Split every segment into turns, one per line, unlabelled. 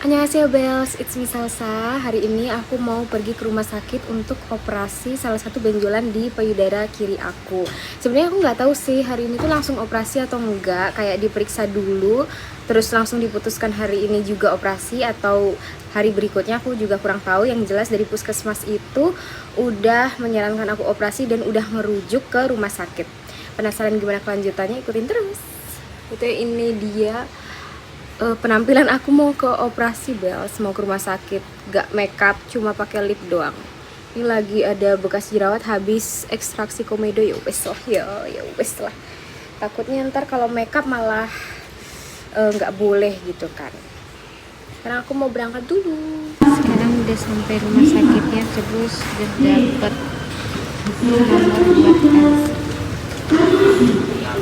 Annyeonghaseyo Bells, it's me Salsa. Hari ini aku mau pergi ke rumah sakit untuk operasi salah satu benjolan di payudara kiri aku. Sebenarnya aku nggak tahu sih hari ini tuh langsung operasi atau enggak, kayak diperiksa dulu, terus langsung diputuskan hari ini juga operasi atau hari berikutnya, aku juga kurang tahu. Yang jelas dari puskesmas itu udah menyarankan aku operasi dan udah merujuk ke rumah sakit. Penasaran gimana kelanjutannya? Ikutin terus. Itu ini dia penampilan aku mau ke operasi Bells, mau ke rumah sakit, gak makeup, cuma pakai lip doang. Ini lagi ada bekas jerawat habis ekstraksi komedo, ya wes lah, ya wes lah. Takutnya ntar kalau makeup malah nggak boleh gitu kan. Sekarang aku mau berangkat dulu. Sekarang udah sampai rumah sakitnya, terus udah dapet nomor buat tensi.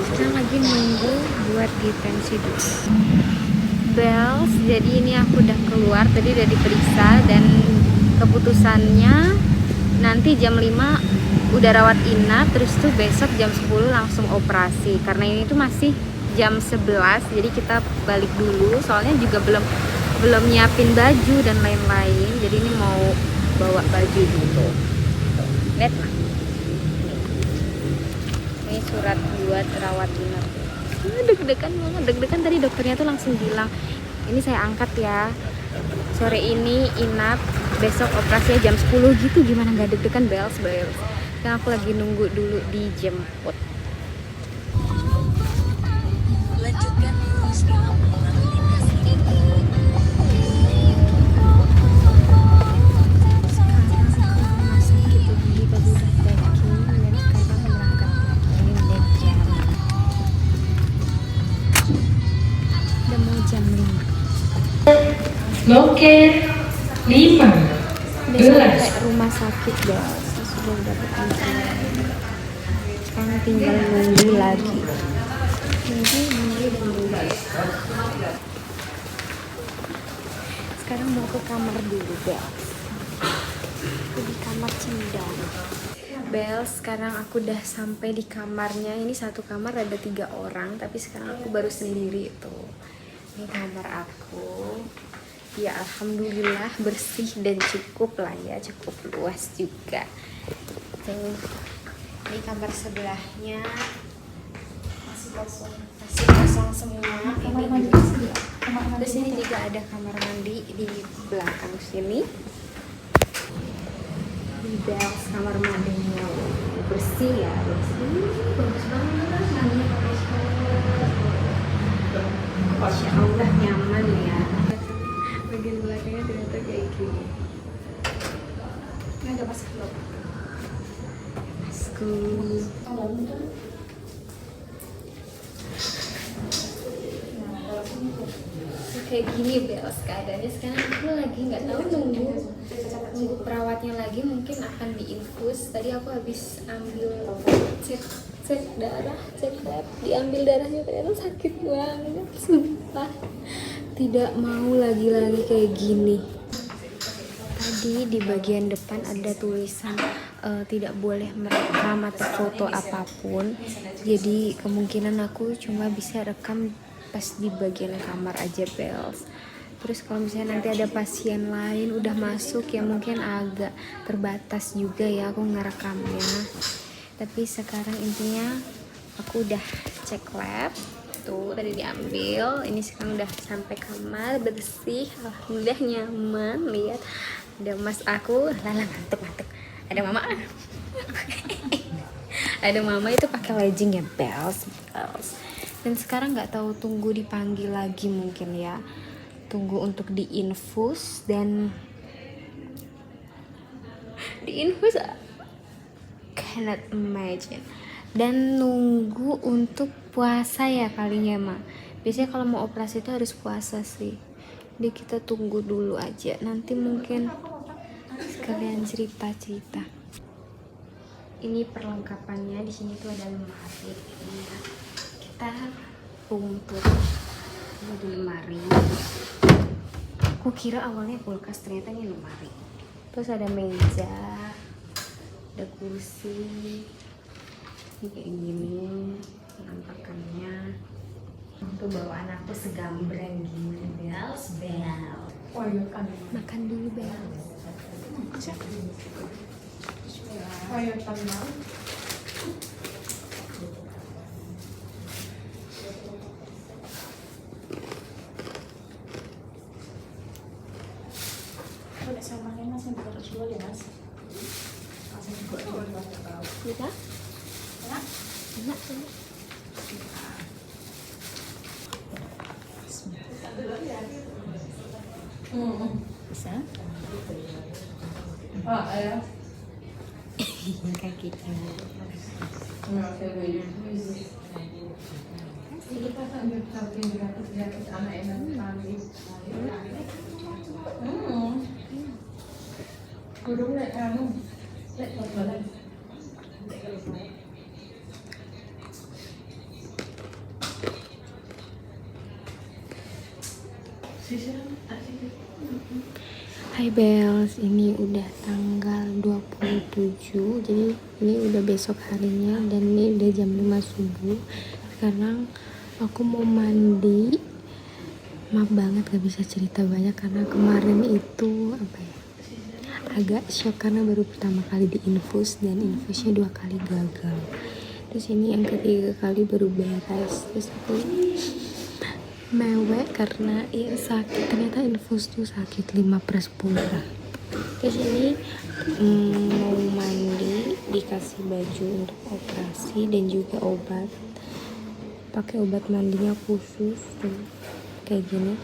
Sekarang lagi nunggu buat di tensi dulu. Bells, jadi ini aku udah keluar, tadi udah diperiksa dan keputusannya nanti jam 5 udah rawat inap, terus tuh besok jam 10 langsung operasi. Karena ini tuh masih jam 11, jadi kita balik dulu, soalnya juga belum nyiapin baju dan lain-lain. Jadi ini mau bawa baju dulu. Lihat lah. Ini surat buat rawat inap. Deg-degan banget, deg-degan. Tadi dokternya tuh langsung bilang, ini saya angkat ya, sore ini inap, besok operasinya jam 10 gitu. Gimana nggak deg-degan Bells? Sekarang aku lagi nunggu dulu dijemput.
Loket 5
Udah sampai rumah sakit guys, sudah dapat antrian. Sekarang tinggal nunggu lagi. Sekarang mau ke kamar dulu Bells. Aku di kamar Cendana. Bells, sekarang aku udah sampai di kamarnya. Ini satu kamar ada 3 orang, tapi sekarang aku baru sendiri tuh. Ini kamar aku. Ya alhamdulillah bersih dan cukup lah ya, cukup luas juga. Tuh, ini kamar sebelahnya masih kosong semua. Ini juga. Terus ini juga ada kamar mandi di belakang sini. Di Bells kamar mandinya bersih ya, bersih, bagus banget. Masya Allah nyaman ya. Bagian belakangnya ternyata kayak gini. Ini ada masker. Kayak gini Bells keadaannya sekarang. Aku lagi nggak tahu, nunggu perawatnya lagi, mungkin akan diinfus. Tadi aku habis ambil cek darah, cek lab, diambil darahnya, ternyata sakit banget, sumpah. Tidak mau lagi kayak gini. Tadi di bagian depan ada tulisan tidak boleh merekam atau foto apapun. Jadi kemungkinan aku cuma bisa rekam pas di bagian kamar aja Bells. Terus kalau misalnya nanti ada pasien lain udah masuk ya mungkin agak terbatas juga ya aku ngerekamnya. Tapi sekarang intinya aku udah cek lab tuh, tadi diambil. Ini sekarang udah sampai kamar, bersih, alhamdulillah nyaman. Lihat ada mas aku, lala ngantuk. Ada mama ada mama itu pakai legging ya Bells. Dan sekarang nggak tahu, tunggu dipanggil lagi mungkin ya, tunggu untuk diinfus dan diinfus, cannot imagine. Dan nunggu untuk puasa ya kalinya mah. Biasanya kalau mau operasi itu harus puasa sih. Jadi kita tunggu dulu aja. Nanti mungkin sekalian cerita. Ini perlengkapannya. Di sini tuh ada lemari. Kita rumput. Ini di lemari. Aku kira awalnya kulkas, ternyata ini lemari. Terus ada meja, ada kursi. Ini kayak gini penampakannya. Untuk bawaan aku segambreng gini Bells. Makan dulu Bel.
Udah sama kan mas yang terus dulu ya mas. Masih juga
Bisa?
enak.
Enak.
Bisa.
Kakinya. Hai Bells, ini udah tanggal 27. Jadi ini udah besok harinya dan ini udah jam 5 subuh. Sekarang aku mau mandi. Maaf banget gak bisa cerita banyak karena kemarin itu agak shock karena baru pertama kali diinfus dan infusnya 2 kali gagal. Terus ini yang ketiga kali baru beres. Terus aku mewek karena ya sakit, ternyata infus tuh sakit 5/10. Terus ini mau mandi, dikasih baju untuk operasi dan juga obat, pakai obat mandinya khusus tuh kayak gini.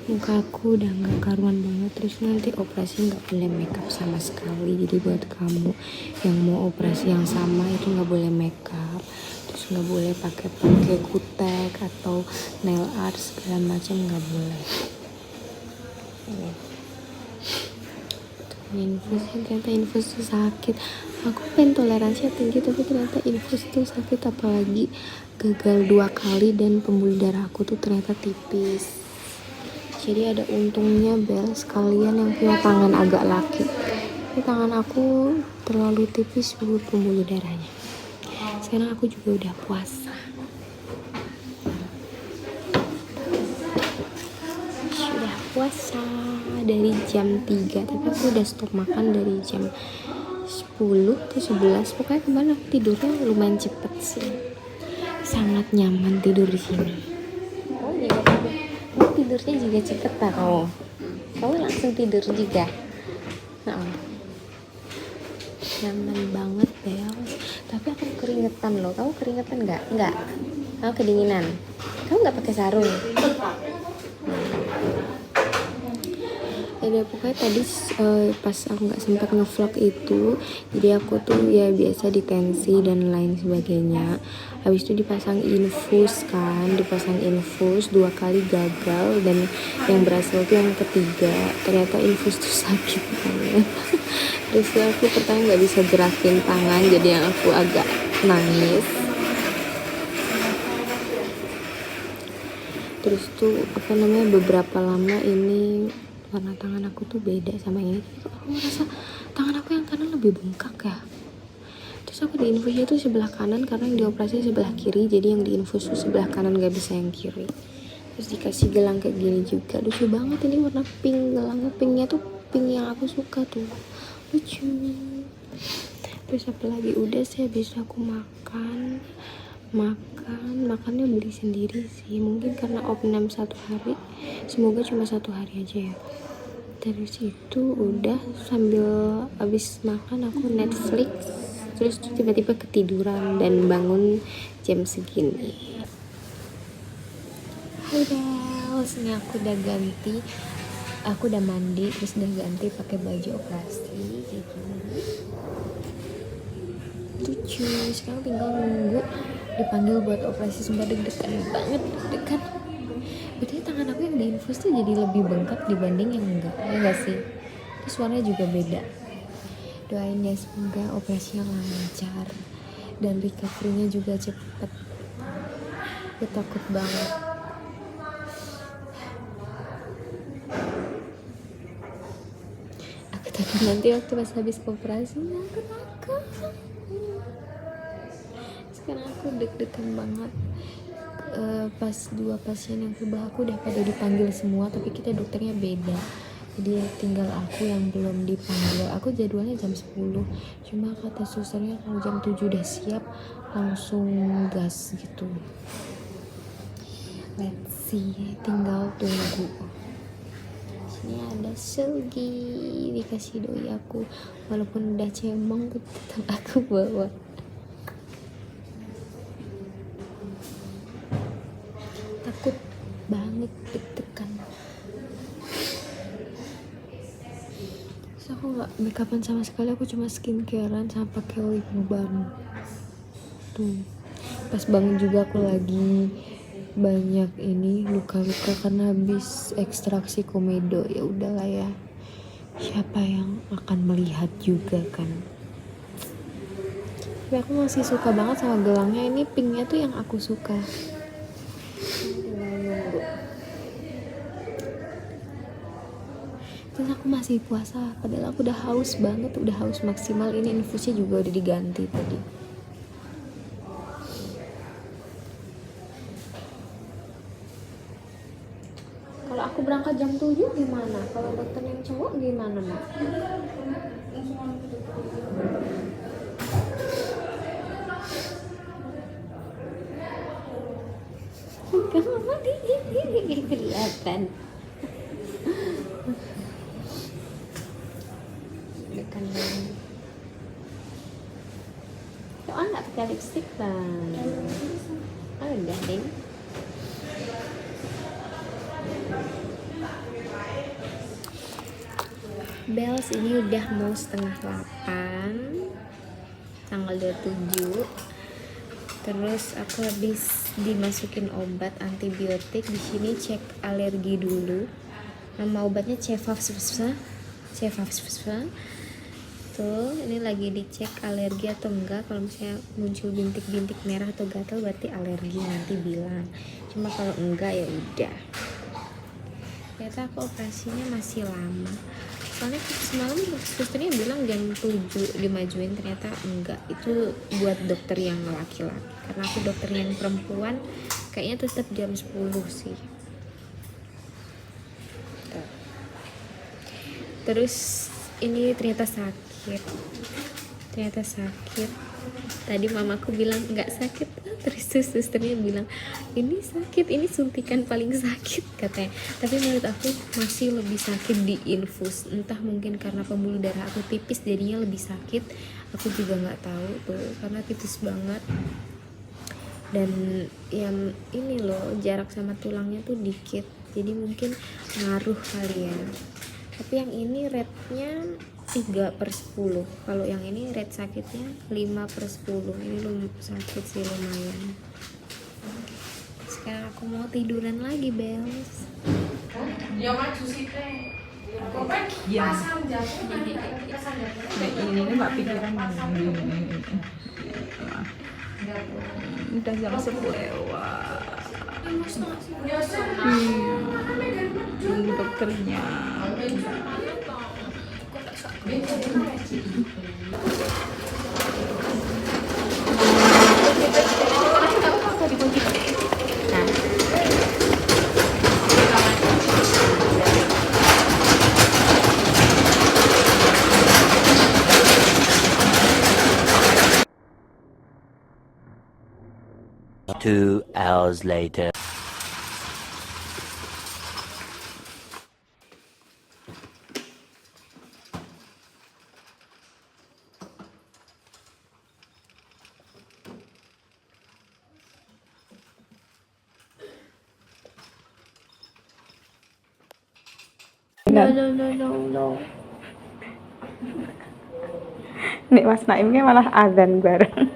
Muka aku udah gak karuan banget. Terus nanti operasi gak boleh makeup sama sekali. Jadi buat kamu yang mau operasi yang sama itu gak boleh makeup. Terus nggak boleh pakai kutek atau nail art segala macam, nggak boleh. Infusnya ternyata infus tuh sakit. Aku pengen toleransinya tinggi tapi ternyata infus tuh sakit, apalagi gagal 2 kali dan pembuluh darah aku tuh ternyata tipis. Jadi ada untungnya Bel, sekalian yang punya tangan agak laki. Ini tangan aku terlalu tipis buat pembuluh darahnya. Sekarang aku juga udah puasa. Sudah puasa dari jam 3, tapi aku udah stop makan dari jam 10 ke 11. Pokoknya kemarin aku tidurnya lumayan cepet sih. Sangat nyaman tidur di sini. Kamu tidurnya juga cepet tau. Kamu langsung tidur juga. Nyaman banget Bel. Tapi aku keringetan loh. Kamu keringetan nggak? Nggak. Kamu kedinginan. Kamu nggak pakai sarung. Ya pokoknya tadi pas aku nggak sempat ngevlog itu, jadi aku tuh ya biasa ditensi dan lain sebagainya. Habis itu dipasang infus kan, 2 kali gagal dan yang berhasil tuh yang ketiga. Ternyata infus tuh sakit banget. Terus aku pertama nggak bisa gerakin tangan, jadi yang aku agak nangis. Terus tuh beberapa lama ini warna tangan aku tuh beda sama ini. Aku merasa tangan aku yang kanan lebih bengkak ya. Terus aku diinfusnya tuh sebelah kanan karena yang dioperasi sebelah kiri, jadi yang diinfus tuh sebelah kanan, gak bisa yang kiri. Terus dikasih gelang kayak gini juga, lucu banget. Ini warna pink, gelangnya pinknya tuh pink yang aku suka tuh, lucu. Terus apa lagi, udah sih habis aku makannya beli sendiri sih, mungkin karena opnam 1 hari, semoga cuma 1 hari aja ya. Terus itu udah sambil habis makan aku Netflix, terus tiba-tiba ketiduran dan bangun jam segini. Udah, ini aku udah ganti, aku udah mandi, terus udah ganti pakai baju operasi kayak gini. Lucu. Sekarang tinggal nunggu dipanggil buat operasi. Sumpah deg-degan banget, deg-degan. Berarti tangan aku yang diinfus tuh jadi lebih bengkak dibanding yang enggak, ya enggak sih? Terus warnanya juga beda. Doain ya semoga operasinya lancar dan recovery-nya juga cepet. Aku takut banget. Aku takut nanti waktu pas habis operasi aku takut. Sekarang aku deg-degan banget. pas 2 pasien yang sebelah aku udah pada dipanggil semua, tapi kita dokternya beda. Jadi tinggal aku yang belum dipanggil. Aku jadwalnya jam 10, cuma kata susternya kalau jam 7 udah siap langsung gas gitu. Let's see, tinggal tunggu. Sini ada Sugi, dikasih doi aku, walaupun udah cemong tetap aku bawa. Takut banget, deg-degan. So, aku nggak makeupan sama sekali, aku cuma skincarean sama pakai lip balm. Tuh, pas bangun juga aku lagi banyak ini luka-luka karena habis ekstraksi komedo. Ya udahlah ya, siapa yang akan melihat juga kan. Tapi aku masih suka banget sama gelangnya, ini pinknya tuh yang aku suka. Terus aku masih puasa, padahal aku udah haus banget, udah haus maksimal. Ini infusnya juga udah diganti tadi. Kalau aku berangkat jam 7 gimana? Kalau dokter yang cowok gimana, Mak? Kamu kelihatan. Dekan banget. Soalnya nggak pakai lipstick lah. Udah deh. Bells ini udah mau 7:30, tanggal 27. Terus aku habis dimasukin obat antibiotik. Di sini cek alergi dulu. Nama obatnya Cefafspa. Tuh, ini lagi dicek alergi atau enggak. Kalau misalnya muncul bintik-bintik merah atau gatal berarti alergi, nanti bilang. Cuma kalau enggak ya udah. Ternyata aku operasinya masih lama. Soalnya semalam susternya bilang jam 7 dimajuin, ternyata enggak. Itu buat dokter yang laki-laki. Karena aku dokter yang perempuan, kayaknya tetap jam 10 sih. Terus ini ternyata sakit. Tadi mamaku bilang nggak sakit, terus susternya bilang ini sakit, ini suntikan paling sakit katanya. Tapi menurut aku masih lebih sakit di infus. Entah mungkin karena pembuluh darah aku tipis jadinya lebih sakit. Aku juga nggak tahu tuh, karena tipis banget. Dan yang ini loh, jarak sama tulangnya tuh dikit, jadi mungkin ngaruh kali ya. Tapi yang ini rate-nya 3/10. Kalau yang ini rate sakitnya 5/10. Ini sakit sih lumayan. Sekarang aku mau tiduran lagi, Bels.
Ya maju sih teh.
Iya.
Pasang jatuh nanti pasang jatuh.
Nah, ini mbak pikiran udah jam 10 lewat. Iya, tunggu dokternya.
Two hours later.
No.
Nek Mas Naimnya malah azan bareng.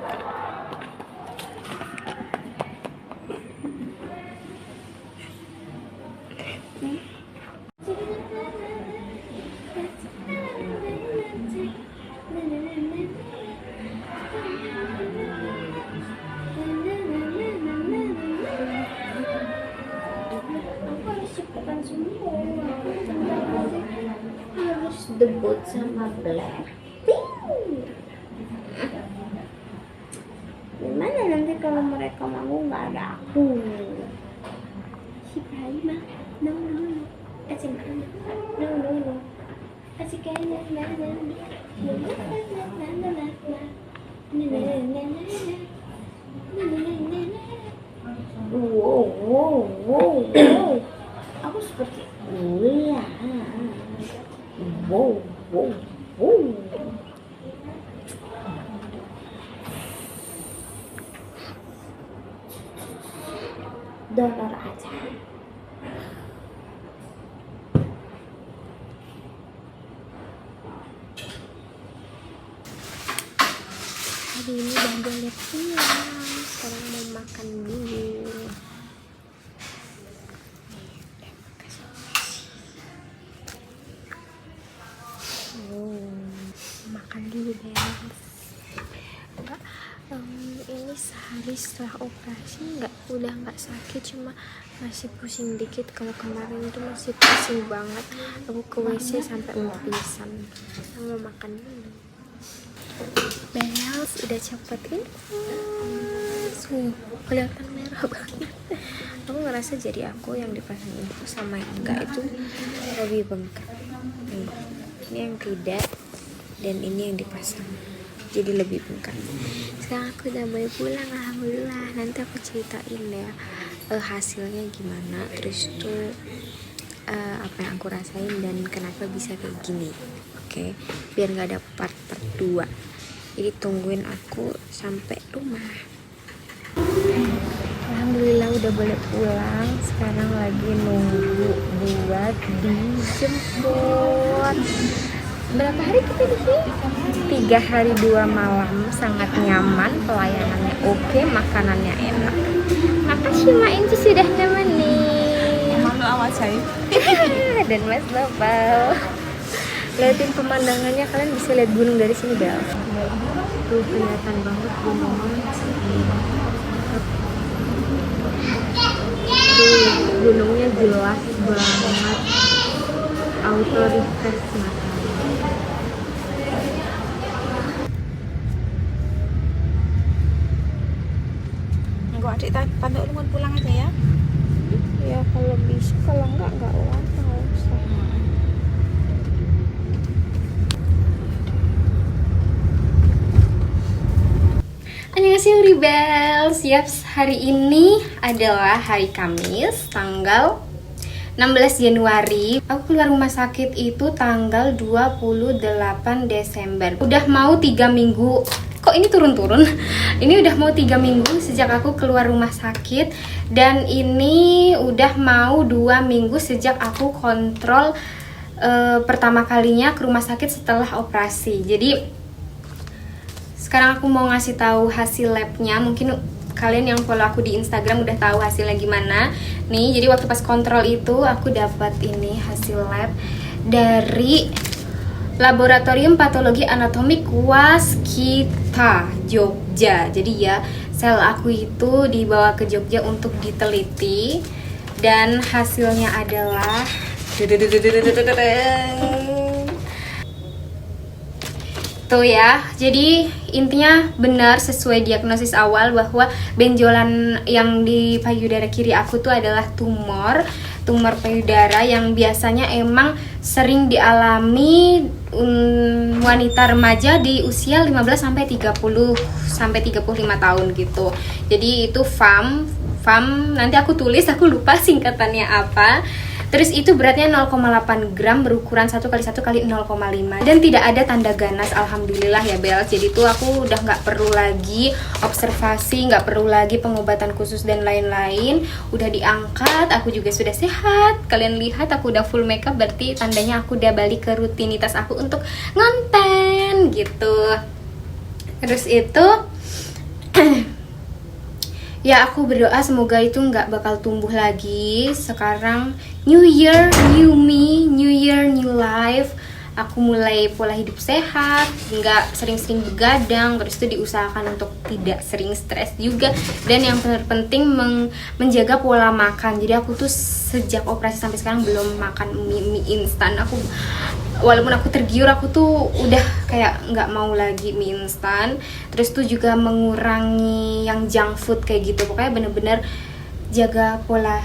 Harus debut sama Blackpink. Gimana nanti kalau mereka manggung nggak ada aku? Si Prima. No. Asik mana? No. Asik na. Wow. Aku seperti ular. Wow. Donor aja. Hari ini udah boleh pulang. Sekarang mau makan dulu. Makan dulu guys. Ini sehari setelah operasi udah nggak sakit, cuma masih pusing dikit. Kalau kemarin itu masih pusing banget, aku ke WC sampai mau pingsan. Mau makan dulu. Bells udah cepetin, kelihatan merah banget. Aku ngerasa jadi aku yang dipasang info sama yang enggak itu lebih bengkak. Ini yang tidak, dan ini yang dipasang jadi lebih bengkak. Sekarang aku udah boleh pulang, alhamdulillah. Nanti aku ceritain ya hasilnya gimana, terus tuh apa yang aku rasain dan kenapa bisa kayak gini. Oke, biar nggak ada part 2. Jadi tungguin aku sampai rumah. Alhamdulillah udah boleh pulang. Sekarang lagi nunggu buat dijemput. Berapa hari kita di sini? 3 hari 2 malam. Sangat nyaman, pelayanannya oke, makanannya enak. Makasih Mak Inci sudah nemenin.
Malu awak saya.
Dan Mas Bapak. Lihatin pemandangannya, kalian bisa lihat gunung dari sini, Bel. Tuh kelihatan banget gunungnya. Tuh, gunungnya jelas banget. Auto refresh mata.
Enggak adik tante ulun pulang aja ya.
Ya kalau bisa, kalau enggak usah. Annyeonghaseyo Rebel. Siap, hari ini adalah hari Kamis, tanggal 16 Januari. Aku keluar rumah sakit itu tanggal 28 Desember. Udah mau 3 minggu. Kok ini turun-turun? Ini udah mau 3 minggu sejak aku keluar rumah sakit. Dan ini udah mau 2 minggu sejak aku kontrol pertama kalinya ke rumah sakit setelah operasi. Jadi sekarang aku mau ngasih tahu hasil labnya. Mungkin kalian yang follow aku di Instagram udah tahu hasilnya gimana. Nih, jadi waktu pas kontrol itu aku dapat ini hasil lab dari Laboratorium Patologi Anatomik Waskita, Jogja. Jadi ya, sel aku itu dibawa ke Jogja untuk diteliti dan hasilnya adalah tuh ya. Jadi intinya benar sesuai diagnosis awal bahwa benjolan yang di payudara kiri aku tuh adalah tumor payudara yang biasanya emang sering dialami wanita remaja di usia 15 sampai 35 tahun gitu. Jadi itu FAM nanti aku tulis, aku lupa singkatannya apa. Terus itu beratnya 0,8 gram berukuran 1 × 1 × 0,5 dan tidak ada tanda ganas, alhamdulillah ya Bel. Jadi itu aku udah nggak perlu lagi observasi, nggak perlu lagi pengobatan khusus dan lain-lain. Udah diangkat, aku juga sudah sehat. Kalian lihat aku udah full makeup, berarti tandanya aku udah balik ke rutinitas aku untuk ngonten gitu. Terus itu ya aku berdoa semoga itu nggak bakal tumbuh lagi. Sekarang new year, new me, new year, new life. Aku mulai pola hidup sehat, nggak sering-sering begadang. Terus itu diusahakan untuk tidak sering stres juga. Dan yang terpenting menjaga pola makan. Jadi aku tuh sejak operasi sampai sekarang belum makan mie instan. Walaupun aku tergiur, aku tuh udah kayak nggak mau lagi mie instan. Terus tuh juga mengurangi yang junk food kayak gitu. Pokoknya bener-bener jaga pola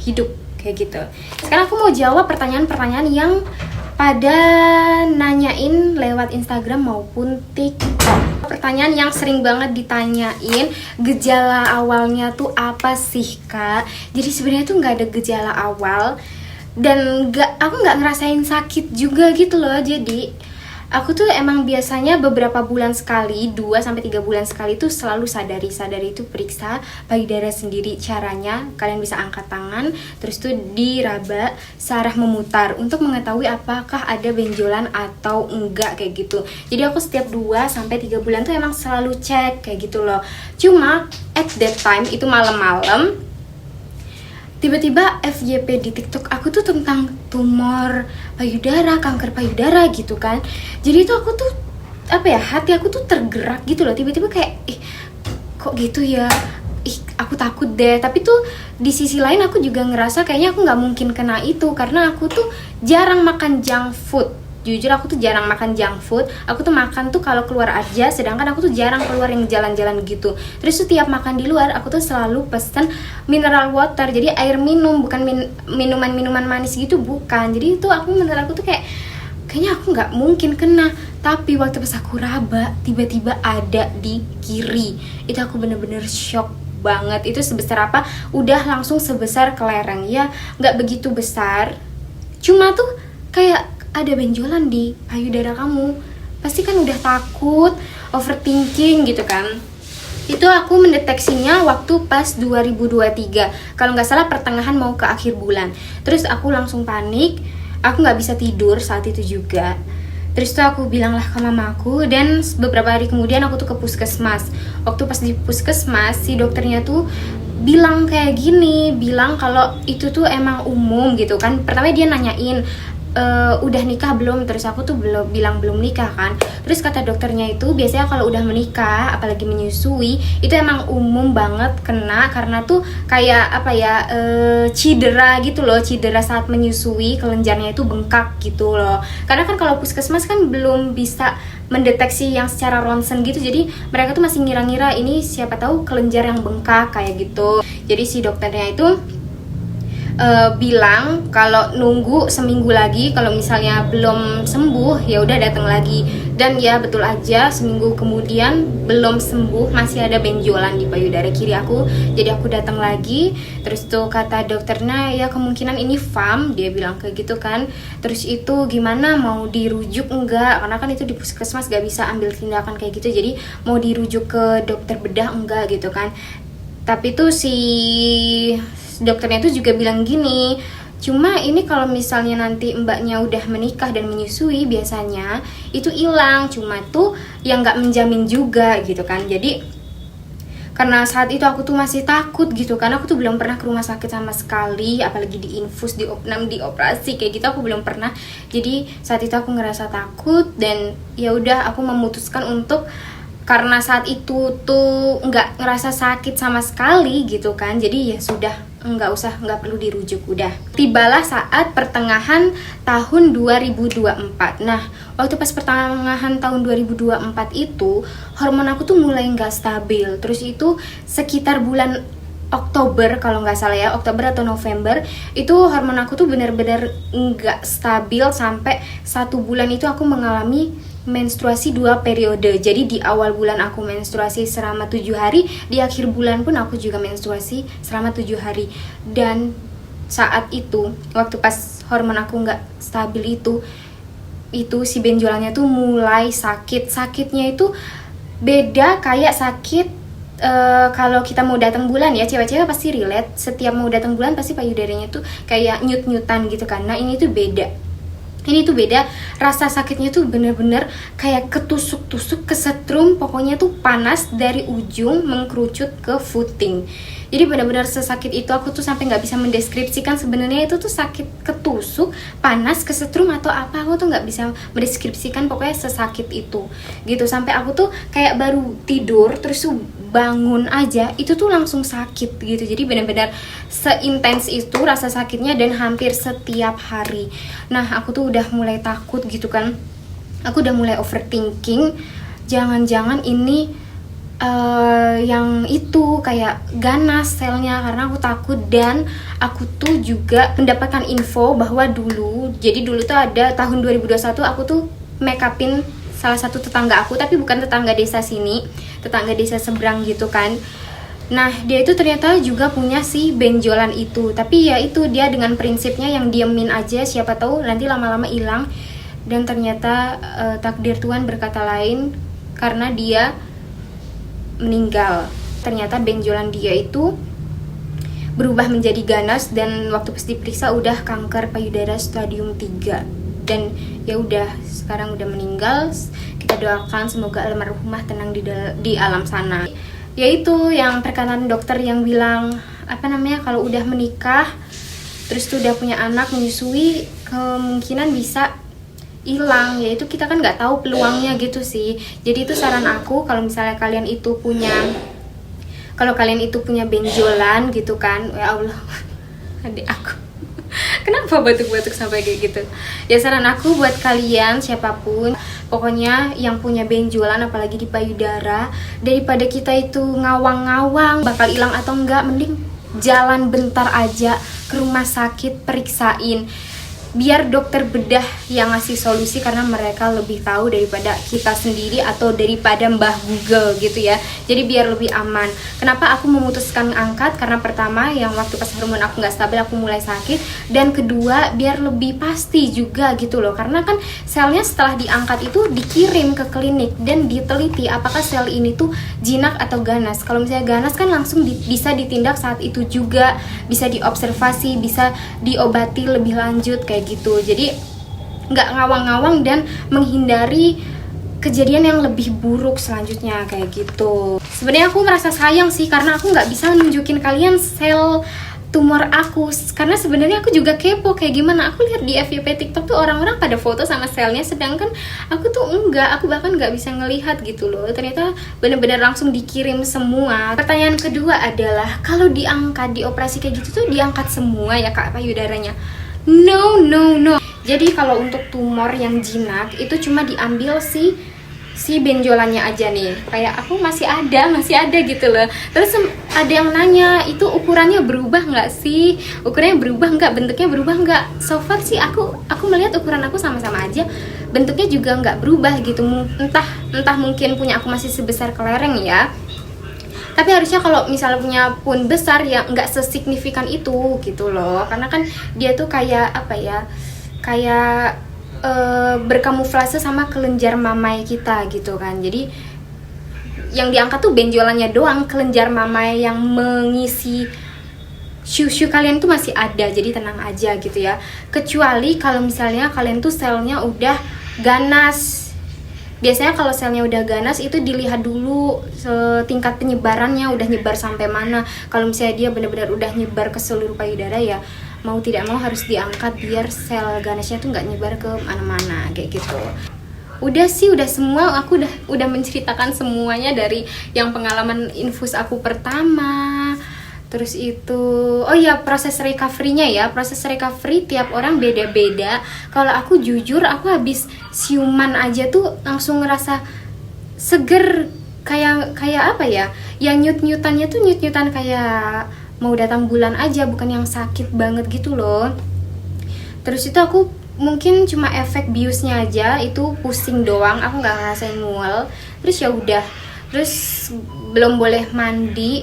hidup kayak gitu. Sekarang aku mau jawab pertanyaan-pertanyaan yang pada nanyain lewat Instagram maupun TikTok. Pertanyaan yang sering banget ditanyain, gejala awalnya tuh apa sih Kak? Jadi sebenarnya tuh nggak ada gejala awal dan aku nggak ngerasain sakit juga gitu loh. Jadi aku tuh emang biasanya beberapa bulan sekali, 2-3 bulan sekali tuh selalu sadari itu periksa payudara sendiri. Caranya kalian bisa angkat tangan, terus tuh diraba searah memutar untuk mengetahui apakah ada benjolan atau enggak kayak gitu. Jadi aku setiap 2-3 bulan tuh emang selalu cek kayak gitu loh. Cuma at that time itu malam-malam tiba-tiba FYP di TikTok aku tuh tentang tumor payudara, kanker payudara gitu kan. Jadi itu aku tuh hati aku tuh tergerak gitu loh. Tiba-tiba kayak kok gitu ya. Aku takut deh. Tapi tuh di sisi lain aku juga ngerasa kayaknya aku nggak mungkin kena itu karena aku tuh jarang makan junk food. Jujur aku tuh jarang makan junk food. Aku tuh makan tuh kalau keluar aja, sedangkan aku tuh jarang keluar yang jalan-jalan gitu. Terus tuh tiap makan di luar aku tuh selalu pesen mineral water. Jadi air minum, bukan minuman-minuman manis gitu, bukan. Jadi itu menurut aku tuh kayaknya aku nggak mungkin kena. Tapi waktu pas aku raba, tiba-tiba ada di kiri. Itu aku bener-bener shock banget. Itu sebesar apa? Udah langsung sebesar kelereng. Ya nggak begitu besar, cuma tuh kayak ada benjolan di payudara kamu. Pasti kan udah takut, overthinking gitu kan. Itu aku mendeteksinya waktu pas 2023, kalau nggak salah pertengahan mau ke akhir bulan. Terus aku langsung panik, aku nggak bisa tidur saat itu juga. Terus tuh aku bilang lah ke mamaku, dan beberapa hari kemudian aku tuh ke puskesmas. Waktu pas di puskesmas, si dokternya tuh bilang kayak gini, bilang kalau itu tuh emang umum gitu kan. Pertama dia nanyain, udah nikah belum? Terus aku tuh bilang belum nikah kan. Terus kata dokternya itu biasanya kalau udah menikah apalagi menyusui itu emang umum banget kena, karena tuh kayak cedera gitu loh, cedera saat menyusui, kelenjarnya itu bengkak gitu loh. Karena kan kalau puskesmas kan belum bisa mendeteksi yang secara ronsen gitu, jadi mereka tuh masih ngira-ngira ini siapa tahu kelenjar yang bengkak kayak gitu. Jadi si dokternya itu bilang kalau nunggu seminggu lagi, kalau misalnya belum sembuh ya udah datang lagi. Dan ya betul aja, seminggu kemudian belum sembuh, masih ada benjolan di payudara kiri aku. Jadi aku datang lagi, terus tuh kata dokternya ya kemungkinan ini FAM, dia bilang kayak gitu kan. Terus itu gimana, mau dirujuk enggak? Karena kan itu di puskesmas gak bisa ambil tindakan kayak gitu, jadi mau dirujuk ke dokter bedah enggak gitu kan. Tapi tuh si dokternya itu juga bilang gini, cuma ini kalau misalnya nanti mbaknya udah menikah dan menyusui biasanya itu hilang, cuma tuh yang nggak menjamin juga gitu kan. Jadi karena saat itu aku tuh masih takut gitu kan, aku tuh belum pernah ke rumah sakit sama sekali, apalagi diinfus, dioperasi kayak gitu aku belum pernah. Jadi saat itu aku ngerasa takut, dan ya udah aku memutuskan untuk, karena saat itu tuh nggak ngerasa sakit sama sekali gitu kan, jadi ya sudah nggak perlu dirujuk, udah. Tibalah saat pertengahan tahun 2024. Nah, waktu pas pertengahan tahun 2024 itu hormon aku tuh mulai nggak stabil. Terus itu sekitar bulan Oktober kalau nggak salah ya, Oktober atau November, itu hormon aku tuh benar-benar nggak stabil. Sampai 1 bulan itu aku mengalami menstruasi 2 periode. Jadi di awal bulan aku menstruasi selama 7 hari, di akhir bulan pun aku juga menstruasi selama 7 hari. Dan saat itu, waktu pas hormon aku nggak stabil itu si benjolannya tuh mulai sakit. Sakitnya itu beda kayak sakit kalau kita mau datang bulan ya, cewek-cewek pasti relate. Setiap mau datang bulan pasti payudaranya tuh kayak nyut-nyutan gitu kan. Nah ini tuh beda. Ini tuh beda, rasa sakitnya tuh bener-bener kayak ketusuk-tusuk, kesetrum, pokoknya tuh panas dari ujung mengkerucut ke footing. Jadi benar-benar sesakit itu, aku tuh sampai nggak bisa mendeskripsikan sebenarnya itu tuh sakit ketusuk, panas, kesetrum atau apa. Aku tuh nggak bisa mendeskripsikan, pokoknya sesakit itu gitu. Sampai aku tuh kayak baru tidur terus tuh bangun aja itu tuh langsung sakit gitu. Jadi benar-benar seintens itu rasa sakitnya, dan hampir setiap hari. Nah aku tuh udah mulai takut gitu kan, aku udah mulai overthinking, jangan-jangan ini yang itu kayak ganas selnya, karena aku takut. Dan aku tuh juga mendapatkan info bahwa dulu tuh ada tahun 2021 aku tuh make upin salah satu tetangga aku, tapi bukan tetangga desa sini, tetangga desa seberang gitu kan. Nah, dia itu ternyata juga punya si benjolan itu, tapi ya itu dia dengan prinsipnya yang diemin aja, siapa tahu nanti lama-lama hilang. Dan ternyata takdir Tuhan berkata lain, karena dia meninggal. Ternyata benjolan dia itu berubah menjadi ganas, dan waktu pas diperiksa udah kanker payudara stadium 3. Dan ya udah, sekarang udah meninggal. Kita doakan semoga almarhumah tenang di alam sana. Yaitu yang perkataan dokter yang bilang kalau udah menikah terus tuh udah punya anak menyusui, kemungkinan bisa hilang. Yaitu kita kan nggak tahu peluangnya gitu sih. Jadi itu saran aku, kalau misalnya kalian itu punya benjolan gitu kan, ya Allah, adik aku kenapa batuk-batuk sampai kayak gitu. Ya saran aku buat kalian siapapun, pokoknya yang punya benjolan apalagi di payudara, daripada kita itu ngawang-ngawang bakal hilang atau enggak, mending jalan bentar aja ke rumah sakit, periksain. Biar dokter bedah yang ngasih solusi, karena mereka lebih tahu daripada kita sendiri atau daripada Mbah Google gitu ya. Jadi biar lebih aman. Kenapa aku memutuskan angkat? Karena pertama, yang waktu pas hormon aku nggak stabil aku mulai sakit, dan kedua biar lebih pasti juga gitu loh. Karena kan selnya setelah diangkat itu dikirim ke klinik dan diteliti apakah sel ini tuh jinak atau ganas. Kalau misalnya ganas kan langsung bisa ditindak saat itu juga, bisa diobservasi, bisa diobati lebih lanjut kayak gitu. Jadi nggak ngawang-ngawang dan menghindari kejadian yang lebih buruk selanjutnya kayak gitu. Sebenarnya aku merasa sayang sih, karena aku nggak bisa nunjukin kalian sel tumor aku, karena sebenarnya aku juga kepo kayak gimana. Aku lihat di FYP TikTok tuh orang-orang pada foto sama selnya, sedangkan aku tuh enggak, aku bahkan nggak bisa ngelihat gitu loh. Ternyata bener-bener langsung dikirim semua. Pertanyaan kedua adalah, kalau diangkat, dioperasi kayak gitu tuh diangkat semua ya Kak payudaranya? No. Jadi kalau untuk tumor yang jinak itu cuma diambil si benjolannya aja nih. Kayak aku masih ada gitu loh. Terus ada yang nanya, itu ukurannya berubah nggak sih? Ukurannya berubah nggak? Bentuknya berubah nggak? So far sih aku melihat ukuran aku sama-sama aja. Bentuknya juga nggak berubah gitu. Entah mungkin punya aku masih sebesar kelereng ya. Tapi harusnya kalau misalnya punya pun besar ya nggak sesignifikan itu gitu loh. Karena kan dia tuh kayak kayak berkamuflase sama kelenjar mamai kita gitu kan. Jadi yang diangkat tuh benjolannya doang, kelenjar mamai yang mengisi syushu kalian tuh masih ada. Jadi tenang aja gitu ya. Kecuali kalau misalnya kalian tuh selnya udah ganas. Biasanya kalau selnya udah ganas itu dilihat dulu tingkat penyebarannya udah nyebar sampai mana. Kalau misalnya dia benar-benar udah nyebar ke seluruh payudara, ya mau tidak mau harus diangkat biar sel ganasnya tuh nggak nyebar ke mana-mana kayak gitu. Udah semua, aku udah menceritakan semuanya dari yang pengalaman infus aku pertama. Terus itu, oh ya proses recovery-nya ya. Proses recovery tiap orang beda-beda. Kalau aku jujur, aku habis siuman aja tuh langsung ngerasa seger. Kayak apa ya? Yang nyut-nyutannya tuh nyut-nyutan kayak mau datang bulan aja, bukan yang sakit banget gitu loh. Terus itu aku mungkin cuma efek biusnya aja, itu pusing doang, aku nggak ngerasain mual. Terus ya udah. Terus belum boleh mandi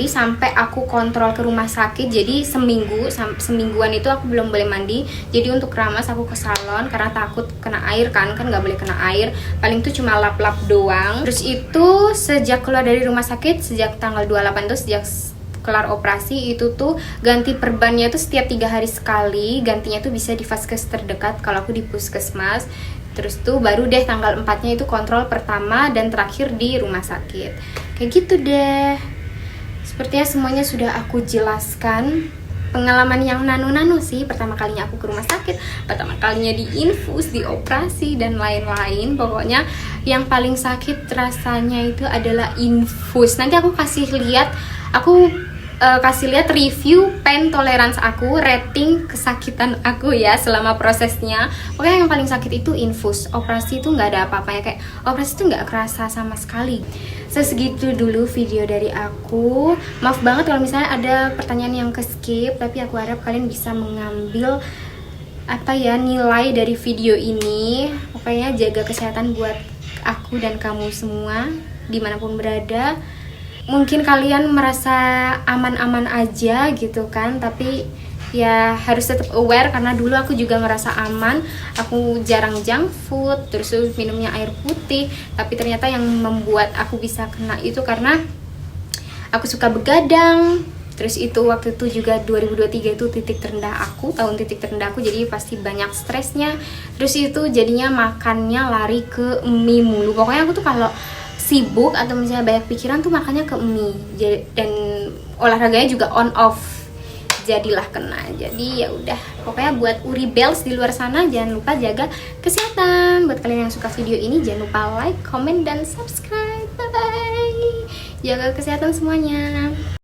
sampai aku kontrol ke rumah sakit. Jadi semingguan itu aku belum boleh mandi. Jadi untuk keramas aku ke salon karena takut kena air kan nggak boleh kena air. Paling tuh cuma lap-lap doang. Terus itu sejak keluar dari rumah sakit, sejak tanggal 28 tuh, sejak kelar operasi itu tuh ganti perbannya tuh setiap 3 hari sekali. Gantinya tuh bisa di vaskes terdekat kalau aku di puskesmas. Terus tuh baru deh tanggal 4-nya itu kontrol pertama dan terakhir di rumah sakit. Kayak gitu deh. Sepertinya semuanya sudah aku jelaskan. Pengalaman yang nano-nano sih. Pertama kalinya aku ke rumah sakit, pertama kalinya diinfus, dioperasi dan lain-lain. Pokoknya yang paling sakit rasanya itu adalah infus. Nanti aku kasih lihat. Aku kasih lihat review pain tolerance aku, rating kesakitan aku ya selama prosesnya. Pokoknya yang paling sakit itu infus. Operasi itu nggak ada apa-apanya, kayak operasi itu nggak kerasa sama sekali. Segitu dulu video dari aku. Maaf banget kalau misalnya ada pertanyaan yang ke-skip, tapi aku harap kalian bisa mengambil nilai dari video ini. Pokoknya jaga kesehatan buat aku dan kamu semua dimanapun berada. Mungkin kalian merasa aman-aman aja gitu kan, tapi ya harus tetap aware, karena dulu aku juga ngerasa aman. Aku jarang junk food, terus minumnya air putih, tapi ternyata yang membuat aku bisa kena itu karena aku suka begadang. Terus itu waktu itu juga 2023 itu titik terendah aku, tahun titik terendah aku, jadi pasti banyak stresnya. Terus itu jadinya makannya lari ke mie mulu. Pokoknya aku tuh kalau sibuk atau misalnya banyak pikiran tuh makannya ke mie, dan olahraganya juga on off, jadilah kena. Jadi ya udah, pokoknya buat Uri Bells di luar sana jangan lupa jaga kesehatan. Buat kalian yang suka video ini jangan lupa like, comment, dan subscribe. Bye bye, jaga kesehatan semuanya.